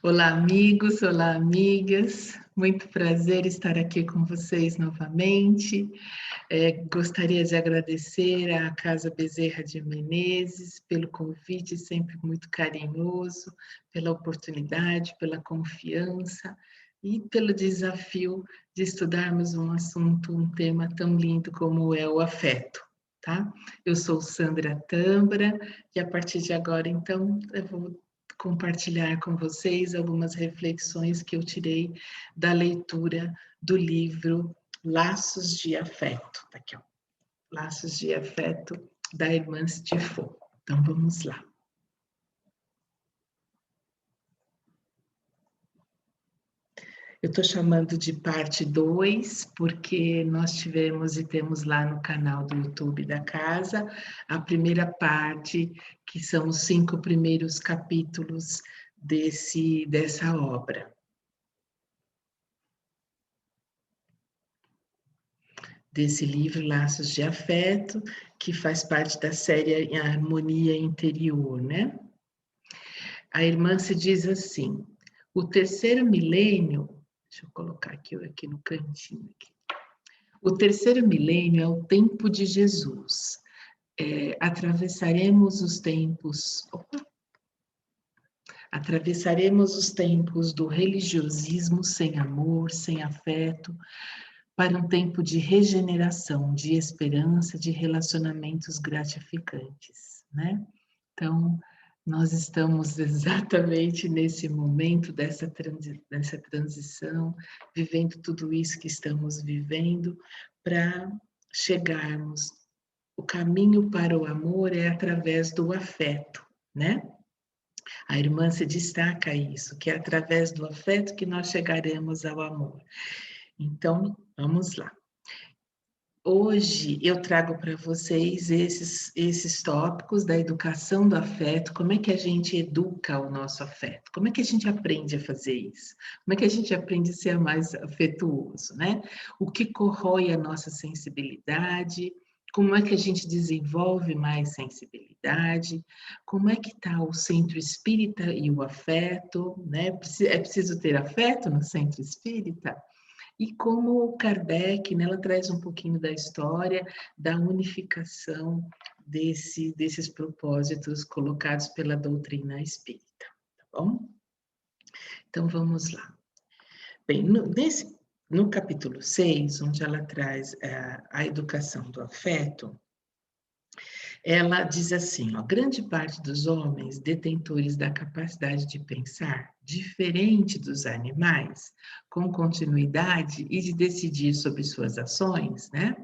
Olá, amigos, olá, amigas. Muito prazer estar aqui com vocês novamente. Gostaria de agradecer à Casa Bezerra de Menezes pelo convite, sempre muito carinhoso, pela oportunidade, pela confiança e pelo desafio de estudarmos um assunto, um tema tão lindo como é o afeto, tá? Eu sou Sandra Tâmbara e a partir de agora, então, eu vou compartilhar com vocês algumas reflexões que eu tirei da leitura do livro Laços de Afeto. Tá aqui, ó. Laços de Afeto, da irmã Stifo. Então, vamos lá. Eu estou chamando de parte 2, porque nós tivemos e temos lá no canal do YouTube da casa a primeira parte, que são os 5 primeiros capítulos dessa obra. Desse livro, Laços de Afeto, que faz parte da série Harmonia Interior, né? A irmã se diz assim, o terceiro milênio, deixa eu colocar aqui no cantinho, aqui. O terceiro milênio é o tempo de Jesus. Atravessaremos os tempos do religiosismo sem amor, sem afeto, para um tempo de regeneração, de esperança, de relacionamentos gratificantes, né? Então, nós estamos exatamente nesse momento dessa transição, vivendo tudo isso que estamos vivendo, para chegarmos. O caminho para o amor é através do afeto, né? A irmã se destaca isso, que é através do afeto que nós chegaremos ao amor. Então, vamos lá. Hoje eu trago para vocês esses tópicos da educação do afeto, como é que a gente educa o nosso afeto, como é que a gente aprende a fazer isso, como é que a gente aprende a ser mais afetuoso, né? O que corrói a nossa sensibilidade, como é que a gente desenvolve mais sensibilidade, como é que está o centro espírita e o afeto, né? É preciso ter afeto no centro espírita? E como Kardec, né, ela traz um pouquinho da história da unificação desses propósitos colocados pela doutrina espírita, tá bom? Então, vamos lá. Bem, no capítulo 6, onde ela traz a educação do afeto, ela diz assim, ó, grande parte dos homens detentores da capacidade de pensar, diferente dos animais, com continuidade e de decidir sobre suas ações, né,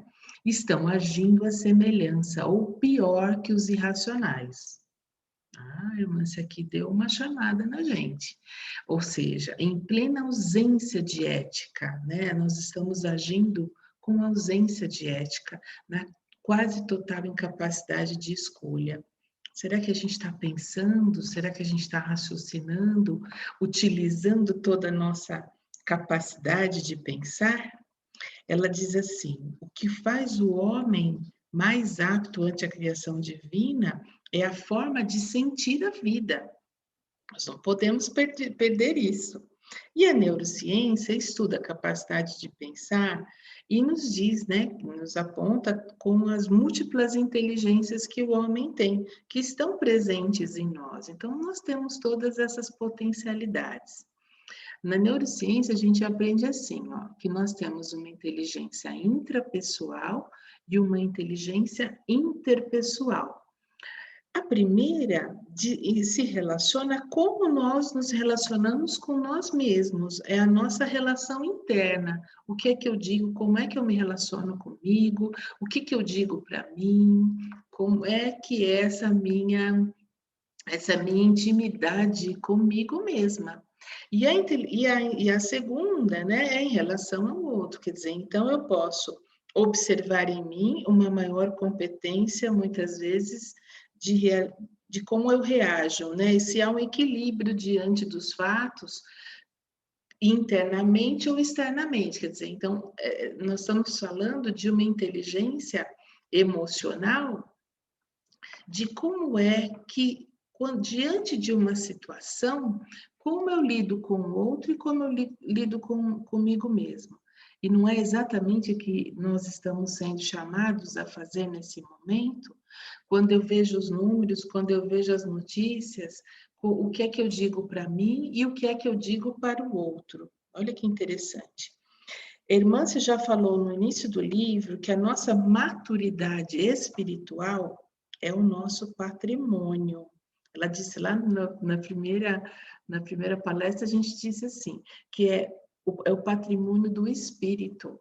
estão agindo à semelhança ou pior que os irracionais. Ah, irmã, isso aqui deu uma chamada na gente. Ou seja, em plena ausência de ética, né? Nós estamos agindo com ausência de ética, na quase total incapacidade de escolha. Será que a gente está pensando? Será que a gente está raciocinando? Utilizando toda a nossa capacidade de pensar? Ela diz assim: o que faz o homem mais apto ante a criação divina é a forma de sentir a vida. Nós não podemos perder isso. E a neurociência estuda a capacidade de pensar e nos diz, né, nos aponta com as múltiplas inteligências que o homem tem, que estão presentes em nós. Então, nós temos todas essas potencialidades. Na neurociência, a gente aprende assim, ó, que nós temos uma inteligência intrapessoal e uma inteligência interpessoal. A primeira se relaciona como nós nos relacionamos com nós mesmos, é a nossa relação interna. O que é que eu digo, como é que eu me relaciono comigo, o que que eu digo para mim, como é que é essa minha intimidade comigo mesma. E a segunda, né, é em relação ao outro, quer dizer, então eu posso observar em mim uma maior competência, muitas vezes, de como eu reajo, né, e se há um equilíbrio diante dos fatos, internamente ou externamente, quer dizer, então, nós estamos falando de uma inteligência emocional, de como é que, diante de uma situação, como eu lido com o outro e como eu lido comigo mesmo. E não é exatamente o que nós estamos sendo chamados a fazer nesse momento? Quando eu vejo os números, quando eu vejo as notícias, o que é que eu digo para mim e o que é que eu digo para o outro? Olha que interessante. Irmã, já falou no início do livro que a nossa maturidade espiritual é o nosso patrimônio. Ela disse lá na primeira palestra, a gente disse assim, que é o patrimônio do espírito.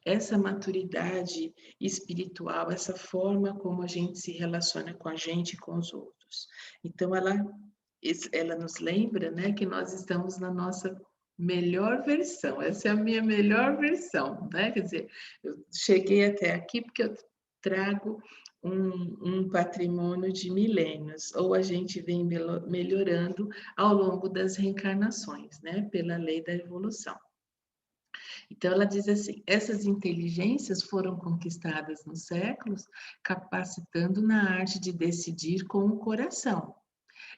Essa maturidade espiritual, essa forma como a gente se relaciona com a gente e com os outros. Então, ela nos lembra, né, que nós estamos na nossa melhor versão. Essa é a minha melhor versão, né? Quer dizer, eu cheguei até aqui porque eu trago um patrimônio de milênios, ou a gente vem melhorando ao longo das reencarnações, né? Pela lei da evolução. Então, ela diz assim: essas inteligências foram conquistadas nos séculos, capacitando na arte de decidir com o coração.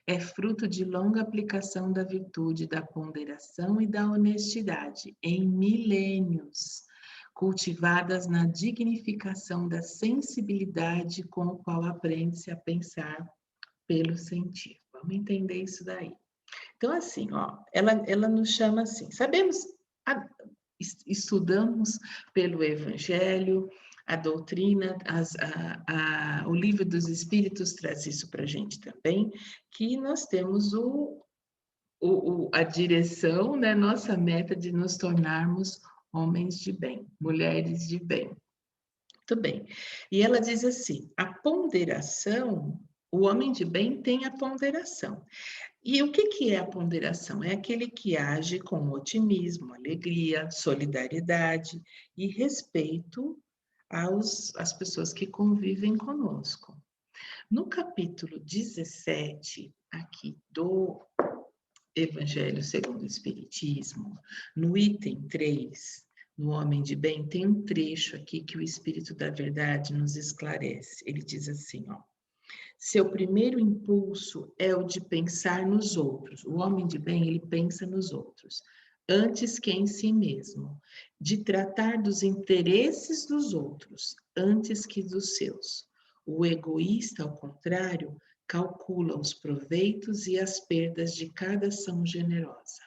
É fruto de longa aplicação da virtude da ponderação e da honestidade, em milênios, cultivadas na dignificação da sensibilidade com o qual aprende-se a pensar pelo sentir. Vamos entender isso daí. Então, assim, ó, ela nos chama assim, sabemos, estudamos pelo Evangelho, a doutrina, o livro dos Espíritos traz isso para a gente também, que nós temos a direção, né, nossa meta de nos tornarmos homens de bem, mulheres de bem. Muito bem. E ela diz assim, a ponderação, o homem de bem tem a ponderação. E o que é a ponderação? É aquele que age com otimismo, alegria, solidariedade e respeito às pessoas que convivem conosco. No capítulo 17, aqui do Evangelho segundo o Espiritismo, no item 3, no Homem de Bem, tem um trecho aqui que o Espírito da Verdade nos esclarece. Ele diz assim, ó. Seu primeiro impulso é o de pensar nos outros. O homem de bem, ele pensa nos outros, antes que em si mesmo, de tratar dos interesses dos outros, antes que dos seus. O egoísta, ao contrário, calcula os proveitos e as perdas de cada ação generosa.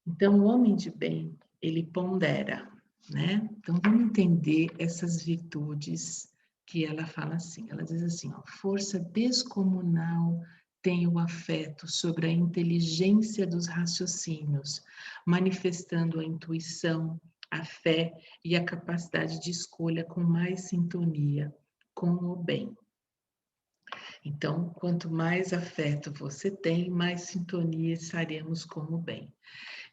Então, o homem de bem, ele pondera, né? Então, vamos entender essas virtudes que ela fala assim. Ela diz assim, ó, força descomunal tem o afeto sobre a inteligência dos raciocínios, manifestando a intuição, a fé e a capacidade de escolha com mais sintonia com o bem. Então, quanto mais afeto você tem, mais sintonia estaremos com o bem.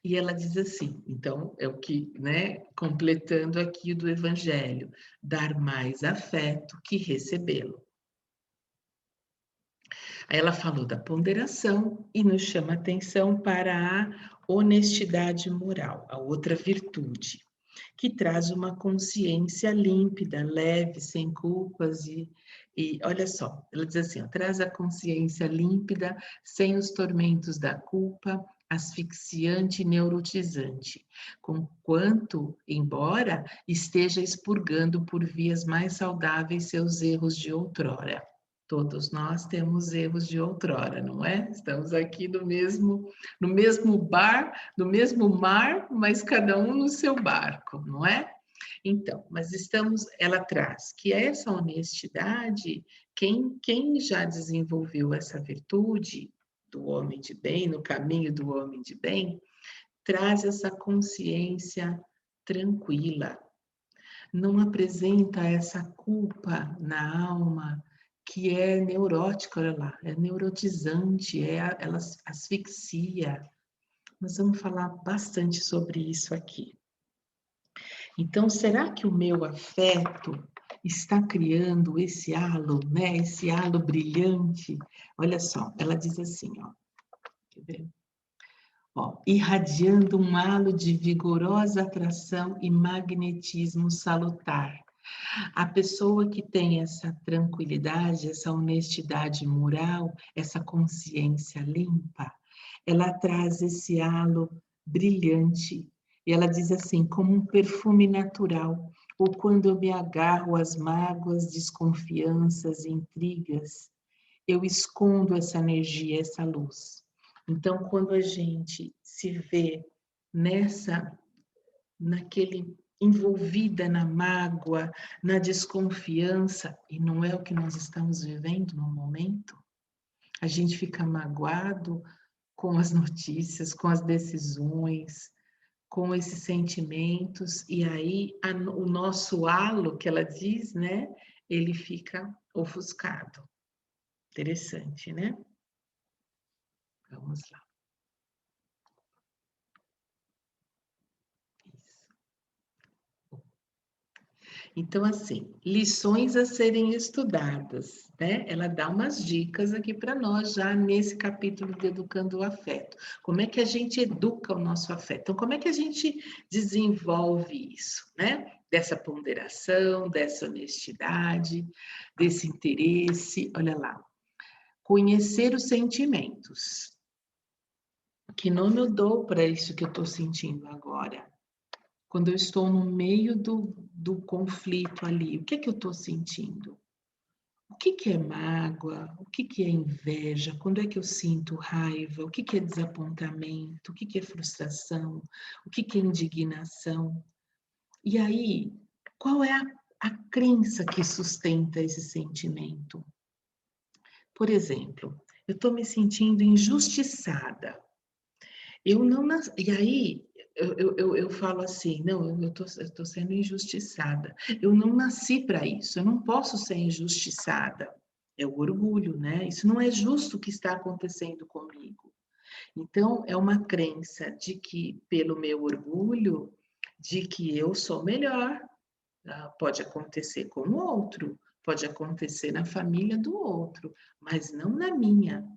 E ela diz assim, então, é o que, né, completando aqui do Evangelho, dar mais afeto que recebê-lo. Aí ela falou da ponderação e nos chama a atenção para a honestidade moral, a outra virtude, que traz uma consciência límpida, leve, sem culpas e olha só, ela diz assim, ó, traz a consciência límpida, sem os tormentos da culpa, asfixiante e neurotizante, conquanto, embora esteja expurgando por vias mais saudáveis seus erros de outrora. Todos nós temos erros de outrora, não é? Estamos aqui no mesmo bar, no mesmo mar, mas cada um no seu barco, não é? Então, mas ela traz que essa honestidade, quem já desenvolveu essa virtude do homem de bem, no caminho do homem de bem, traz essa consciência tranquila, não apresenta essa culpa na alma, que é neurótica, olha lá, é neurotizante, ela asfixia. Nós vamos falar bastante sobre isso aqui. Então, será que o meu afeto está criando esse halo, né? Esse halo brilhante? Olha só, ela diz assim, ó. Quer ver? Ó, irradiando um halo de vigorosa atração e magnetismo salutar. A pessoa que tem essa tranquilidade, essa honestidade moral, essa consciência limpa, ela traz esse halo brilhante. E ela diz assim, como um perfume natural, ou quando eu me agarro às mágoas, desconfianças, intrigas, eu escondo essa energia, essa luz. Então, quando a gente se vê naquele envolvida na mágoa, na desconfiança, e não é o que nós estamos vivendo no momento, a gente fica magoado com as notícias, com as decisões, com esses sentimentos, e aí o nosso halo, que ela diz, né, ele fica ofuscado. Interessante, né? Vamos lá. Isso. Então, assim, lições a serem estudadas, né? Ela dá umas dicas aqui para nós já nesse capítulo de Educando o Afeto. Como é que a gente educa o nosso afeto? Então, como é que a gente desenvolve isso, né? Dessa ponderação, dessa honestidade, desse interesse. Olha lá. Conhecer os sentimentos. Que nome eu dou para isso que eu estou sentindo agora? Quando eu estou no meio do conflito ali, o que é que eu estou sentindo? O que que é mágoa? O que que é inveja? Quando é que eu sinto raiva? O que que é desapontamento? O que que é frustração? O que que é indignação? E aí, qual é a crença que sustenta esse sentimento? Por exemplo, eu estou me sentindo injustiçada. Eu não nas... E aí, eu falo assim, não, eu tô sendo injustiçada. Eu não nasci para isso, eu não posso ser injustiçada. É o orgulho, né? Isso não é justo o que está acontecendo comigo. Então, é uma crença de que, pelo meu orgulho, de que eu sou melhor. Pode acontecer com o outro, pode acontecer na família do outro, mas não na minha.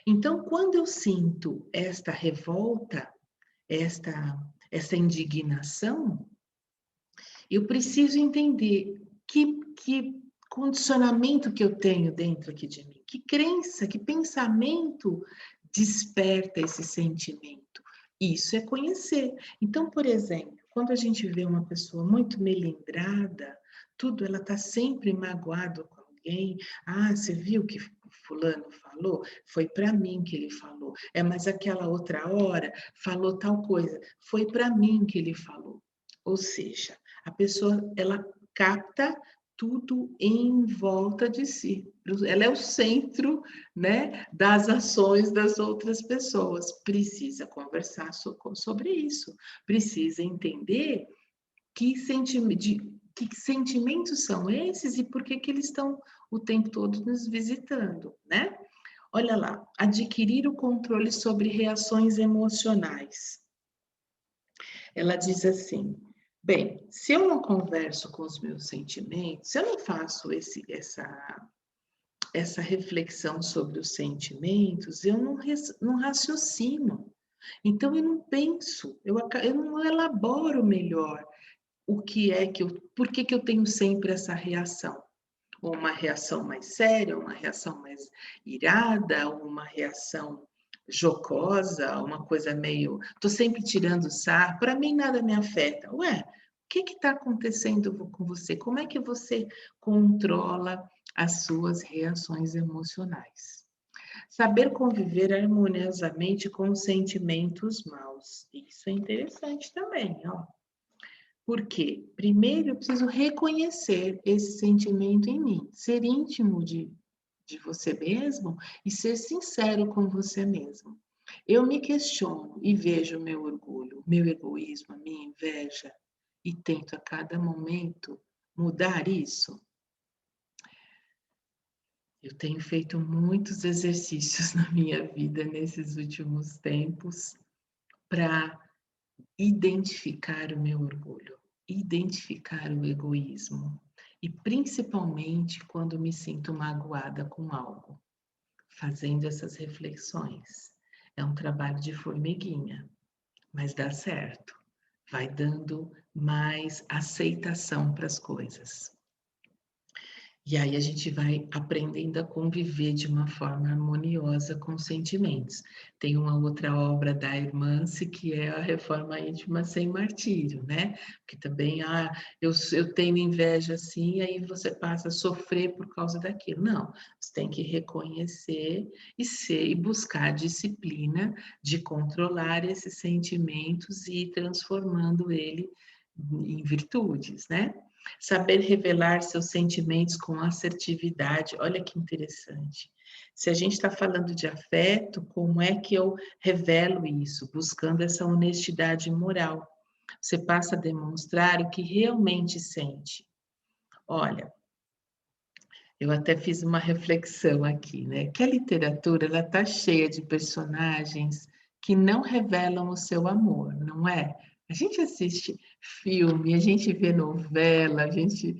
Então, quando eu sinto esta revolta, esta indignação, eu preciso entender que condicionamento que eu tenho dentro aqui de mim, que crença, que pensamento desperta esse sentimento. Isso é conhecer. Então, por exemplo, quando a gente vê uma pessoa muito melindrada, tudo, ela está sempre magoada com alguém. Ah, você viu que fulano falou? Foi para mim que ele falou. É, mas aquela outra hora falou tal coisa. Foi para mim que ele falou. Ou seja, a pessoa, ela capta tudo em volta de si. Ela é o centro, né, das ações das outras pessoas. Precisa conversar sobre isso. Precisa entender que sentimentos são esses e por que que eles estão o tempo todo nos visitando, né? Olha lá, adquirir o controle sobre reações emocionais. Ela diz assim: bem, se eu não converso com os meus sentimentos, se eu não faço essa reflexão sobre os sentimentos, eu não raciocino. Então, eu não penso, eu não elaboro melhor o que é que por que que eu tenho sempre essa reação? Ou uma reação mais séria, uma reação mais irada, uma reação jocosa, uma coisa meio. Estou sempre tirando sarro, para mim nada me afeta. Ué, o que está acontecendo com você? Como é que você controla as suas reações emocionais? Saber conviver harmoniosamente com sentimentos maus. Isso é interessante também, ó. Por quê? Primeiro, eu preciso reconhecer esse sentimento em mim, ser íntimo de você mesmo e ser sincero com você mesmo. Eu me questiono e vejo o meu orgulho, meu egoísmo, a minha inveja e tento a cada momento mudar isso. Eu tenho feito muitos exercícios na minha vida nesses últimos tempos para identificar o meu orgulho, identificar o egoísmo e principalmente quando me sinto magoada com algo, fazendo essas reflexões. É um trabalho de formiguinha, mas dá certo. Vai dando mais aceitação para as coisas. E aí a gente vai aprendendo a conviver de uma forma harmoniosa com os sentimentos. Tem uma outra obra da Hermance, que é a Reforma Íntima Sem Martírio, né? Que também, eu tenho inveja assim, aí você passa a sofrer por causa daquilo. Não, você tem que reconhecer e buscar a disciplina de controlar esses sentimentos e ir transformando ele em virtudes, né? Saber revelar seus sentimentos com assertividade, olha que interessante. Se a gente está falando de afeto, como é que eu revelo isso? Buscando essa honestidade moral. Você passa a demonstrar o que realmente sente. Olha, eu até fiz uma reflexão aqui, né? Que a literatura ela está cheia de personagens que não revelam o seu amor, não é? A gente assiste filme, a gente vê novela, a gente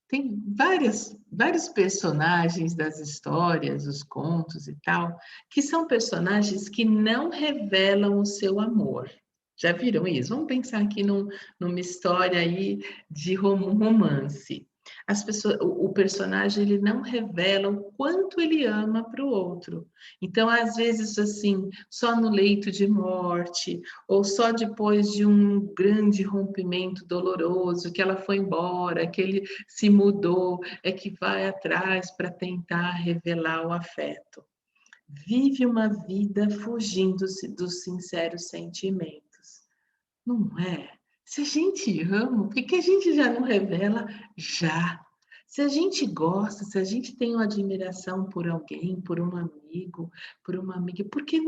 tem vários personagens das histórias, os contos e tal, que são personagens que não revelam o seu amor. Já viram isso? Vamos pensar aqui numa história aí de romance. As pessoas, o personagem ele não revela o quanto ele ama para o outro. Então, às vezes, assim, só no leito de morte, ou só depois de um grande rompimento doloroso, que ela foi embora, que ele se mudou, é que vai atrás para tentar revelar o afeto. Vive uma vida fugindo dos sinceros sentimentos. Não é? Se a gente ama, por que a gente já não revela já? Se a gente gosta, se a gente tem uma admiração por alguém, por um amigo, por uma amiga, por que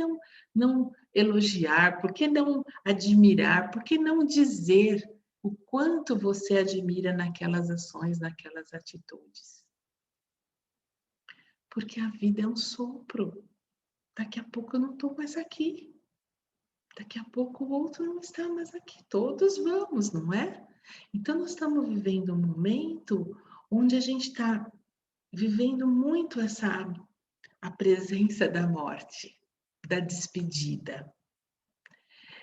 não elogiar? Por que não admirar? Por que não dizer o quanto você admira naquelas ações, naquelas atitudes? Porque a vida é um sopro. Daqui a pouco eu não estou mais aqui. Daqui a pouco o outro não está mais aqui. Todos vamos, não é? Então, nós estamos vivendo um momento onde a gente está vivendo muito a presença da morte, da despedida.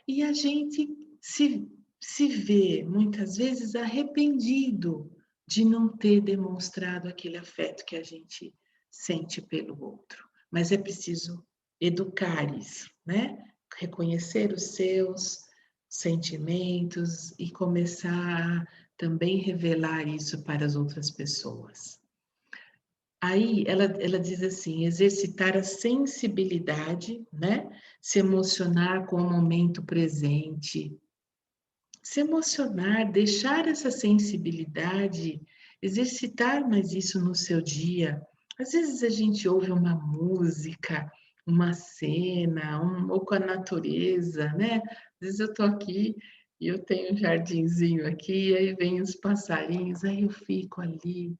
E a gente se vê, muitas vezes, arrependido de não ter demonstrado aquele afeto que a gente sente pelo outro. Mas é preciso educar isso, né? Reconhecer os seus sentimentos e começar a também revelar isso para as outras pessoas. Aí ela diz assim, exercitar a sensibilidade, né? Se emocionar com o momento presente, se emocionar, deixar essa sensibilidade, exercitar mais isso no seu dia. Às vezes a gente ouve uma música, uma cena, ou com a natureza, né? Às vezes eu estou aqui e eu tenho um jardinzinho aqui, e aí vem os passarinhos, aí eu fico ali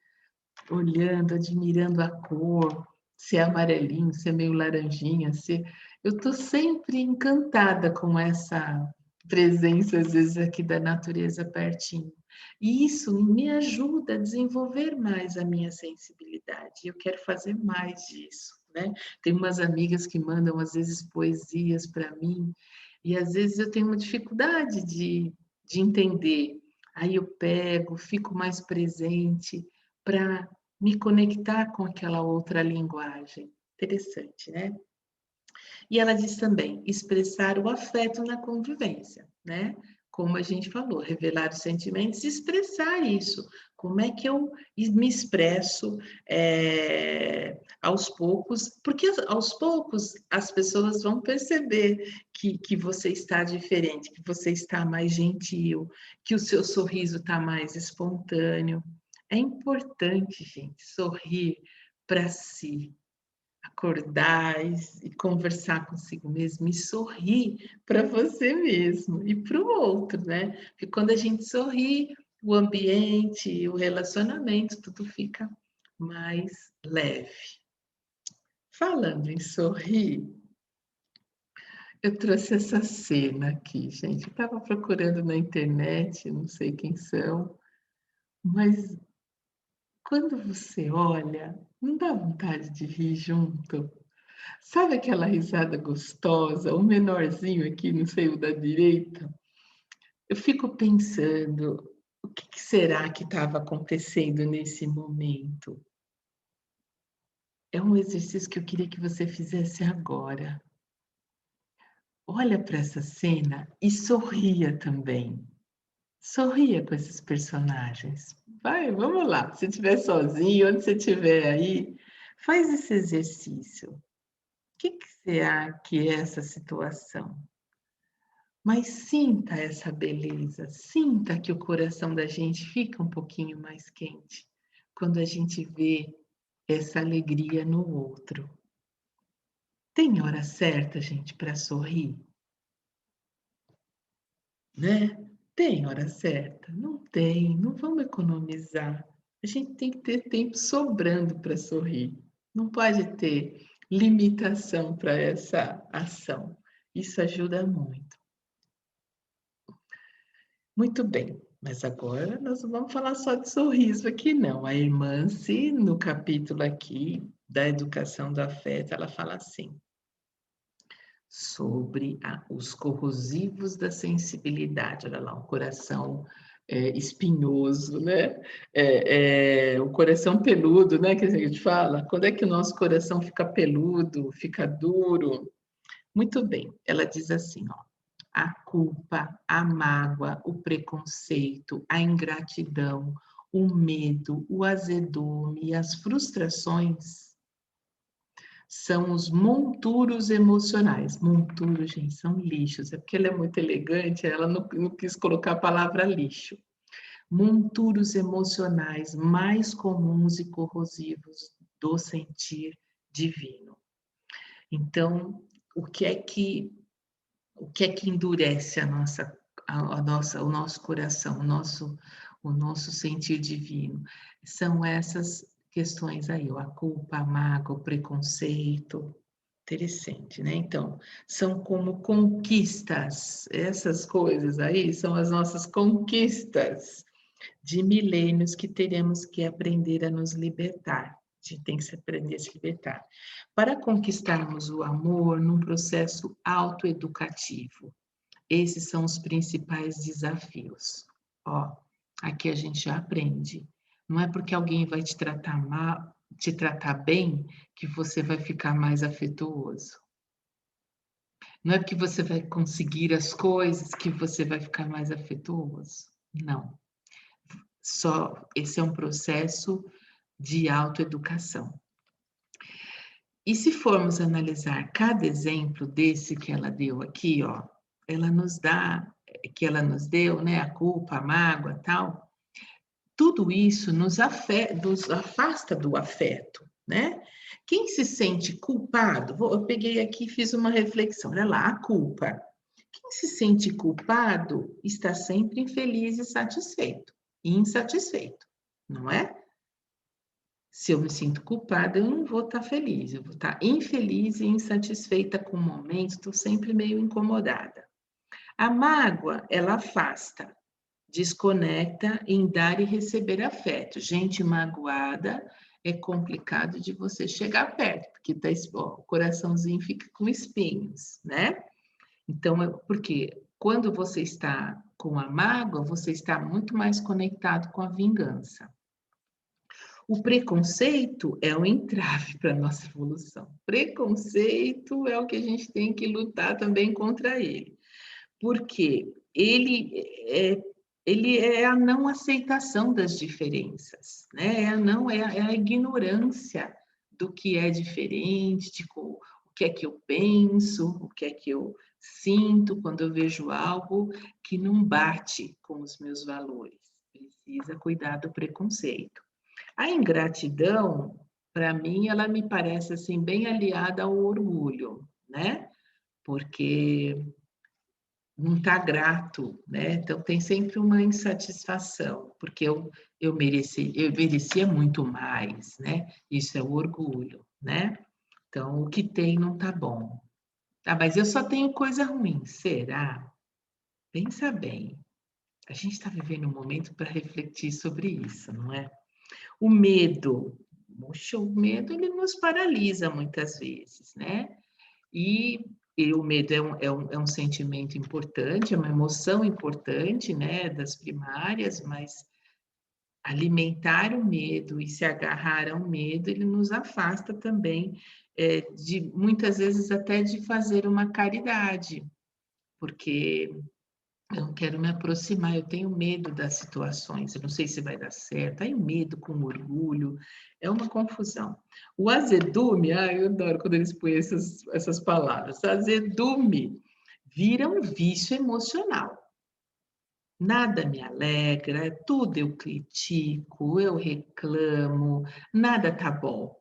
olhando, admirando a cor, se é amarelinho, se é meio laranjinha, se... Eu estou sempre encantada com essa presença, às vezes, aqui da natureza pertinho. E isso me ajuda a desenvolver mais a minha sensibilidade. Eu quero fazer mais disso, né? Tem umas amigas que mandam, às vezes, poesias para mim, e às vezes eu tenho uma dificuldade de entender. Aí eu pego, fico mais presente para me conectar com aquela outra linguagem. Interessante, né? E ela diz também expressar o afeto na convivência, né? Como a gente falou, revelar os sentimentos e expressar isso. Como é que eu me expresso aos poucos? Porque aos poucos as pessoas vão perceber que você está diferente, que você está mais gentil, que o seu sorriso está mais espontâneo. É importante, gente, sorrir para si, acordar e conversar consigo mesmo e sorrir para você mesmo e para o outro, né? Porque quando a gente sorri, o ambiente, o relacionamento, tudo fica mais leve. Falando em sorrir, eu trouxe essa cena aqui, gente. Eu estava procurando na internet, não sei quem são, mas quando você olha, não dá vontade de rir junto? Sabe aquela risada gostosa, o menorzinho aqui, não sei, o da direita? Eu fico pensando, O que será que estava acontecendo nesse momento? É um exercício que eu queria que você fizesse agora. Olha para essa cena e sorria também. Sorria com esses personagens. Vai, vamos lá. Se estiver sozinho, onde você estiver aí, faz esse exercício. O que será que é essa situação? Mas sinta essa beleza, sinta que o coração da gente fica um pouquinho mais quente quando a gente vê essa alegria no outro. Tem hora certa, gente, para sorrir, né? Tem hora certa? Não tem, não vamos economizar. A gente tem que ter tempo sobrando para sorrir. Não pode ter limitação para essa ação. Isso ajuda muito. Muito bem, mas agora nós não vamos falar só de sorriso aqui não. A irmã, se no capítulo aqui da educação do afeto, ela fala assim: sobre os corrosivos da sensibilidade. Olha lá, um coração espinhoso, né? O coração peludo, né? Que a gente fala. Quando é que o nosso coração fica peludo, fica duro? Muito bem, ela diz assim, ó. A culpa, a mágoa, o preconceito, a ingratidão, o medo, o azedume e as frustrações são os monturos emocionais. Monturos, gente, são lixos. É porque ela é muito elegante, ela não quis colocar a palavra lixo. Monturos emocionais mais comuns e corrosivos do sentir divino. Então, o que é que endurece o nosso coração, o nosso sentir divino? São essas questões aí, a culpa, a mágoa, o preconceito. Interessante, né? Então, são como conquistas, essas coisas aí são as nossas conquistas de milênios que teremos que aprender a nos libertar. A gente tem que aprender a se libertar. Para conquistarmos o amor num processo autoeducativo, esses são os principais desafios. Ó, aqui a gente já aprende. Não é porque alguém vai te tratar mal, te tratar bem, que você vai ficar mais afetuoso. Não é porque você vai conseguir as coisas que você vai ficar mais afetuoso. Não. Só esse é um processo de autoeducação. E se formos analisar cada exemplo desse que ela deu aqui, ó, ela nos dá, que ela nos deu, né, a culpa, a mágoa, tal, tudo isso nos afasta do afeto, né? Quem se sente culpado, eu peguei aqui e fiz uma reflexão, olha lá, a culpa. Quem se sente culpado está sempre infeliz e insatisfeito, não é? Se eu me sinto culpada, eu não vou estar feliz, eu vou estar infeliz e insatisfeita com o momento, estou sempre meio incomodada. A mágoa, ela afasta, desconecta em dar e receber afeto. Gente magoada é complicado de você chegar perto, porque tá, ó, o coraçãozinho fica com espinhos, né? Então, porque quando você está com a mágoa, você está muito mais conectado com a vingança. O preconceito é um entrave para a nossa evolução. Preconceito é o que a gente tem que lutar também contra ele, porque ele é a não aceitação das diferenças, né? É a ignorância do que é diferente, de o que é que eu penso, o que é que eu sinto quando eu vejo algo que não bate com os meus valores. Precisa cuidar do preconceito. A ingratidão, para mim, ela me parece assim bem aliada ao orgulho, né? Porque não está grato, né? Então tem sempre uma insatisfação, porque eu merecia muito mais, né? Isso é o orgulho, né? Então o que tem não está bom. Ah, mas eu só tenho coisa ruim, será? Pensa bem. A gente está vivendo um momento para refletir sobre isso, não é? O medo, poxa, o medo ele nos paralisa muitas vezes, né? E E o medo é um sentimento importante, é uma emoção importante, né, das primárias, mas alimentar o medo e se agarrar ao medo, ele nos afasta também, de muitas vezes até de fazer uma caridade, porque eu não quero me aproximar, eu tenho medo das situações, eu não sei se vai dar certo, aí medo com orgulho, é uma confusão. O azedume, eu adoro quando eles põem essas palavras, azedume vira um vício emocional. Nada me alegra, tudo eu critico, eu reclamo, nada tá bom.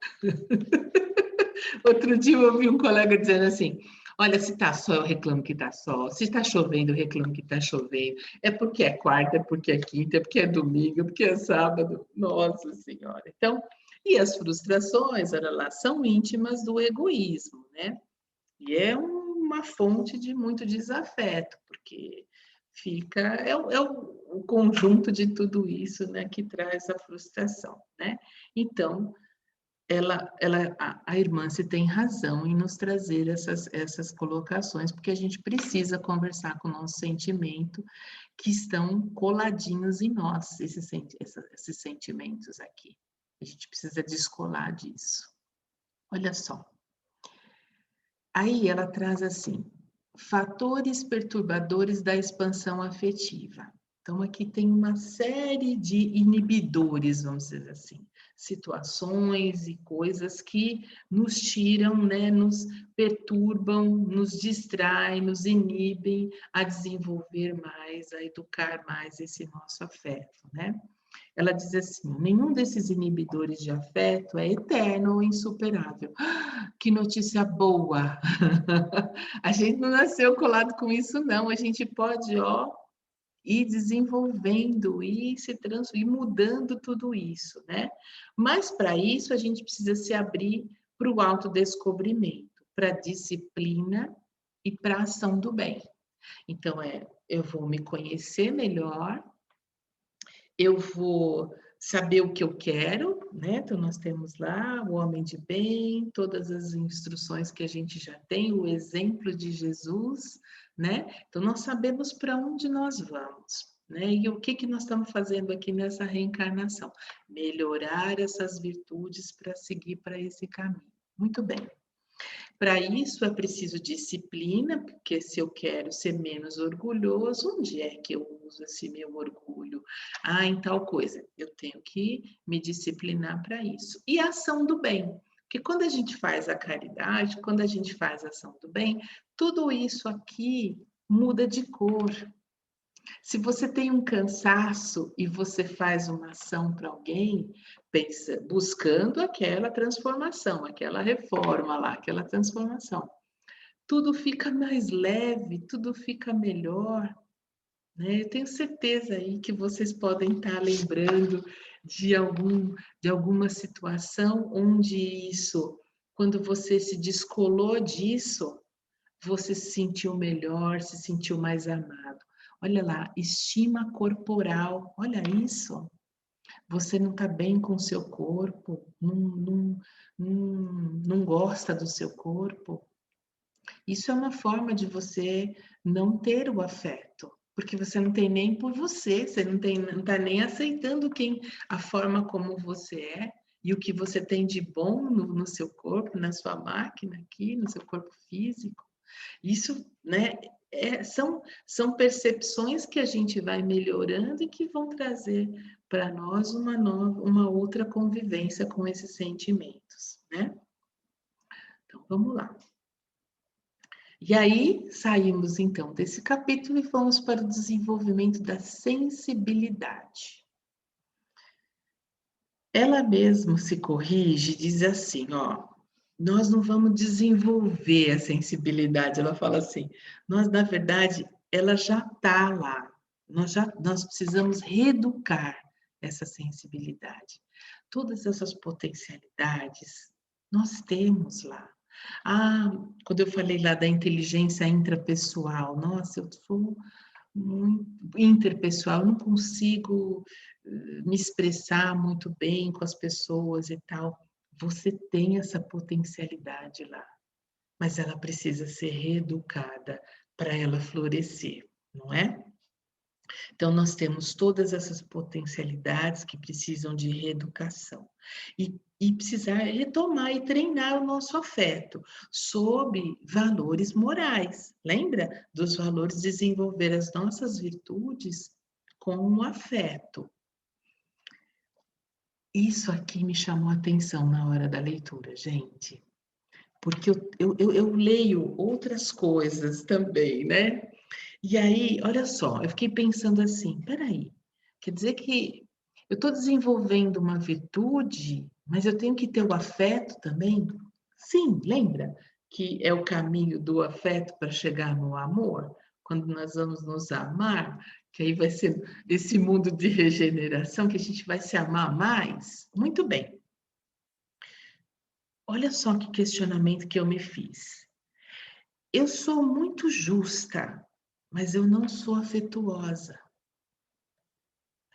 Outro dia eu ouvi um colega dizendo assim: olha, se tá sol, eu reclamo que tá sol. Se tá chovendo, eu reclamo que tá chovendo. É porque é quarta, é porque é quinta, é porque é domingo, é porque é sábado. Nossa Senhora. Então, e as frustrações, olha lá, são íntimas do egoísmo, né? E é uma fonte de muito desafeto, porque fica, o conjunto de tudo isso, né, que traz a frustração, né? Então, a irmã se tem razão em nos trazer essas colocações, porque a gente precisa conversar com o nosso sentimento, que estão coladinhos em nós, esses sentimentos aqui. A gente precisa descolar disso. Olha só. Aí ela traz assim, fatores perturbadores da expansão afetiva. Então, aqui tem uma série de inibidores, vamos dizer assim, situações e coisas que nos tiram, né, nos perturbam, nos distraem, nos inibem a desenvolver mais, a educar mais esse nosso afeto, né? Ela diz assim: nenhum desses inibidores de afeto é eterno ou insuperável. Que notícia boa! A gente não nasceu colado com isso, não. A gente pode, ó, ir desenvolvendo e ir mudando tudo isso, né? Mas para isso a gente precisa se abrir para o autodescobrimento, para a disciplina e para a ação do bem. Então, eu vou me conhecer melhor, eu vou saber o que eu quero, né? Então, nós temos lá o homem de bem, todas as instruções que a gente já tem, o exemplo de Jesus, né? Então, nós sabemos para onde nós vamos, né? E o que nós estamos fazendo aqui nessa reencarnação? Melhorar essas virtudes para seguir para esse caminho. Muito bem. Para isso é preciso disciplina, porque se eu quero ser menos orgulhoso, onde é que eu uso esse meu orgulho? Em tal coisa. Eu tenho que me disciplinar para isso. E a ação do bem. Porque quando a gente faz a caridade, quando a gente faz a ação do bem, tudo isso aqui muda de cor. Se você tem um cansaço e você faz uma ação para alguém, pensa, buscando aquela transformação, aquela reforma lá, aquela transformação, tudo fica mais leve, tudo fica melhor, né? Eu tenho certeza aí que vocês podem estar lembrando de alguma situação onde isso, quando você se descolou disso, você se sentiu melhor, se sentiu mais amado. Olha lá, estima corporal, olha isso. Você não está bem com o seu corpo, não gosta do seu corpo. Isso é uma forma de você não ter o afeto, porque você não tem nem por você não está nem aceitando a forma como você é e o que você tem de bom no seu corpo, na sua máquina aqui, no seu corpo físico. Isso, né, são percepções que a gente vai melhorando e que vão trazer para nós uma outra convivência com esses sentimentos, né? Então, vamos lá. E aí, saímos então desse capítulo e fomos para o desenvolvimento da sensibilidade. Ela mesma se corrige, diz assim, ó, nós não vamos desenvolver a sensibilidade, ela fala assim, nós, na verdade, ela já está lá, nós precisamos reeducar essa sensibilidade. Todas essas potencialidades nós temos lá. Quando eu falei lá da inteligência intrapessoal, nossa, eu sou muito interpessoal, eu não consigo me expressar muito bem com as pessoas e tal. Você tem essa potencialidade lá. mas ela precisa ser reeducada para ela florescer, não é? Então, nós temos todas essas potencialidades que precisam de reeducação. E precisar retomar e treinar o nosso afeto sob valores morais. Lembra dos valores, desenvolver as nossas virtudes com o afeto. Isso aqui me chamou a atenção na hora da leitura, gente. Porque eu leio outras coisas também, né? E aí, olha só, eu fiquei pensando assim, peraí, quer dizer que eu estou desenvolvendo uma virtude, mas eu tenho que ter o afeto também? Sim, lembra que é o caminho do afeto para chegar no amor? Quando nós vamos nos amar, que aí vai ser esse mundo de regeneração, que a gente vai se amar mais? Muito bem. Olha só que questionamento que eu me fiz. Eu sou muito justa, mas eu não sou afetuosa.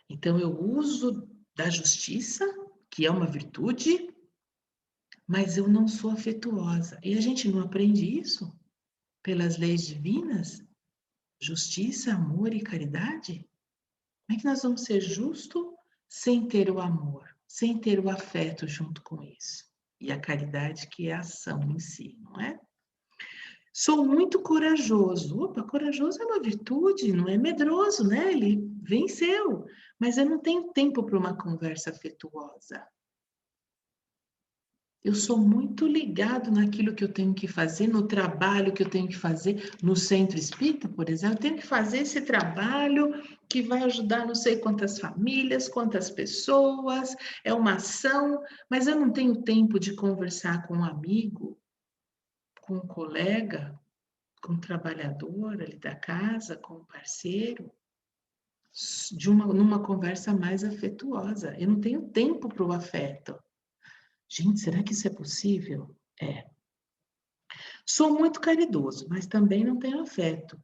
Então, eu uso da justiça, que é uma virtude, mas eu não sou afetuosa. E a gente não aprende isso pelas leis divinas? Justiça, amor e caridade? Como é que nós vamos ser justos sem ter o amor, sem ter o afeto junto com isso? E a caridade, que é a ação em si, não é? Sou muito corajoso. Opa, corajoso é uma virtude, não é medroso, né? Ele venceu. Mas eu não tenho tempo para uma conversa afetuosa. Eu sou muito ligado naquilo que eu tenho que fazer, no trabalho que eu tenho que fazer, no centro espírita, por exemplo, eu tenho que fazer esse trabalho que vai ajudar não sei quantas famílias, quantas pessoas, é uma ação, mas eu não tenho tempo de conversar com um amigo, com um colega, com o trabalhador ali da casa, com o parceiro, numa conversa mais afetuosa. Eu não tenho tempo para o afeto. Gente, será que isso é possível? É. Sou muito caridoso, mas também não tenho afeto.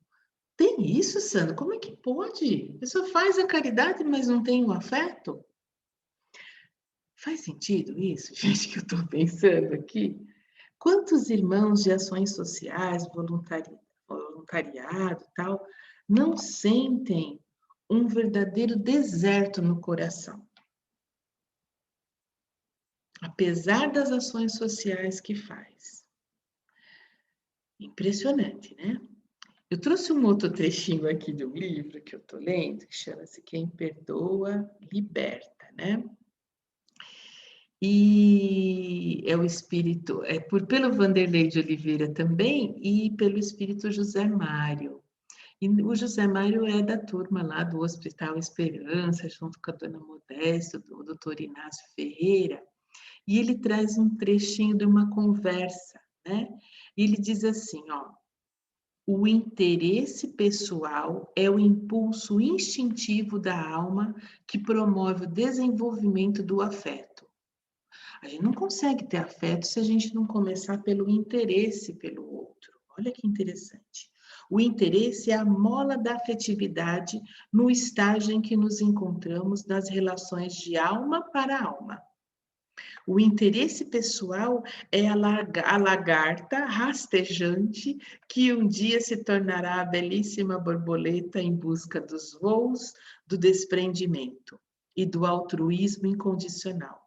Tem isso, Sandra? Como é que pode? A pessoa faz a caridade, mas não tem o afeto? Faz sentido isso, gente, que eu estou pensando aqui? Quantos irmãos de ações sociais, voluntariado e tal, não sentem um verdadeiro deserto no coração? Apesar das ações sociais que faz. Impressionante, né? Eu trouxe um outro trechinho aqui de um livro que eu estou lendo, que chama-se Quem Perdoa, Liberta, né? E é o espírito, pelo Vanderlei de Oliveira também, e pelo espírito José Mário. E o José Mário é da turma lá do Hospital Esperança, junto com a dona Modesta, do doutor Inácio Ferreira, e ele traz um trechinho de uma conversa, né? E ele diz assim, ó, o interesse pessoal é o impulso instintivo da alma que promove o desenvolvimento do afeto. A gente não consegue ter afeto se a gente não começar pelo interesse pelo outro. Olha que interessante. O interesse é a mola da afetividade no estágio em que nos encontramos nas relações de alma para alma. O interesse pessoal é a lagarta rastejante que um dia se tornará a belíssima borboleta em busca dos voos do desprendimento e do altruísmo incondicional.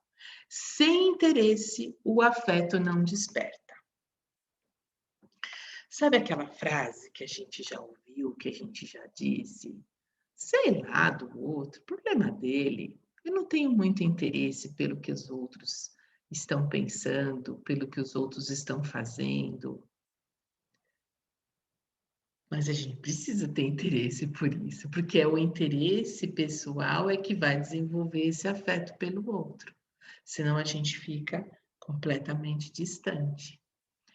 Sem interesse, o afeto não desperta. Sabe aquela frase que a gente já ouviu, que a gente já disse? Sei lá do outro, problema dele. Eu não tenho muito interesse pelo que os outros estão pensando, pelo que os outros estão fazendo. Mas a gente precisa ter interesse por isso, porque é o interesse pessoal é que vai desenvolver esse afeto pelo outro. Senão a gente fica completamente distante.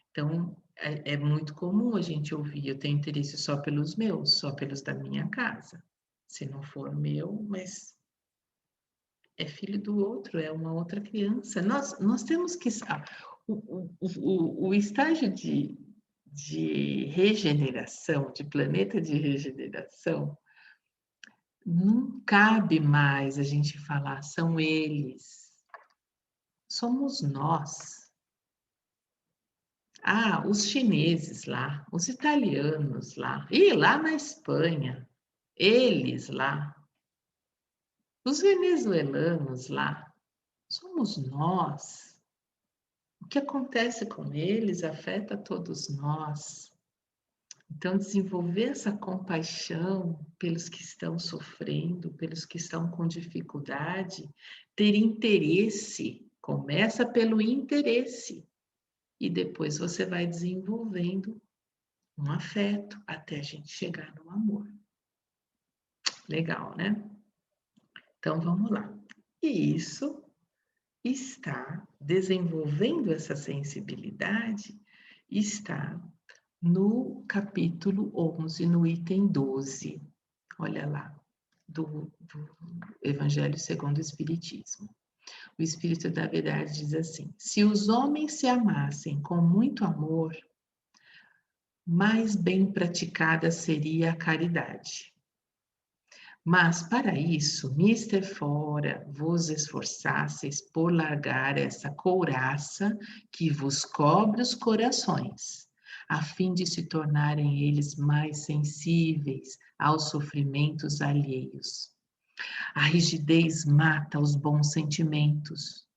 Então, é muito comum a gente ouvir, eu tenho interesse só pelos meus, só pelos da minha casa. Se não for meu, mas é filho do outro, é uma outra criança. Nós temos que. O estágio de regeneração, de planeta de regeneração, não cabe mais a gente falar, são eles. Somos nós. Ah, os chineses lá, os italianos lá, e lá na Espanha, eles lá, os venezuelanos lá, somos nós. O que acontece com eles afeta todos nós. Então, desenvolver essa compaixão pelos que estão sofrendo, pelos que estão com dificuldade, ter interesse, começa pelo interesse, e depois você vai desenvolvendo um afeto até a gente chegar no amor. Legal, né? Então, vamos lá. E isso está desenvolvendo essa sensibilidade, está no capítulo 11, no item 12. Olha lá, do Evangelho segundo o Espiritismo. O Espírito da Verdade diz assim: se os homens se amassem com muito amor, mais bem praticada seria a caridade. Mas para isso, mister fora vos esforçasseis por largar essa couraça que vos cobre os corações, a fim de se tornarem eles mais sensíveis aos sofrimentos alheios. A rigidez mata os bons sentimentos.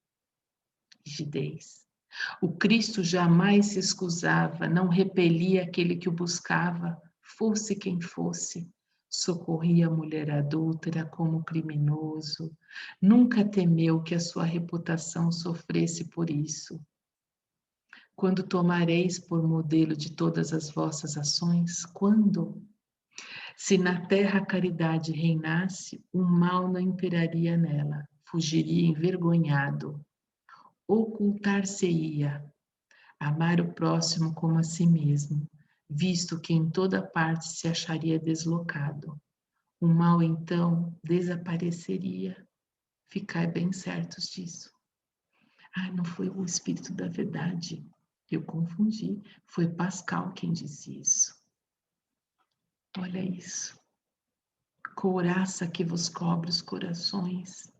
Rigidez. O Cristo jamais se excusava, não repelia aquele que o buscava, fosse quem fosse. Socorria a mulher adúltera como criminoso. Nunca temeu que a sua reputação sofresse por isso. Quando tomareis por modelo de todas as vossas ações? Quando? Se na terra a caridade reinasse, o mal não imperaria nela, fugiria envergonhado, ocultar-se-ia, amar o próximo como a si mesmo, visto que em toda parte se acharia deslocado. O mal, então, desapareceria. Ficai bem certos disso. Ah, não foi o Espírito da Verdade. Eu confundi. Foi Pascal quem disse isso. Olha isso. Couraça que vos cobre os corações.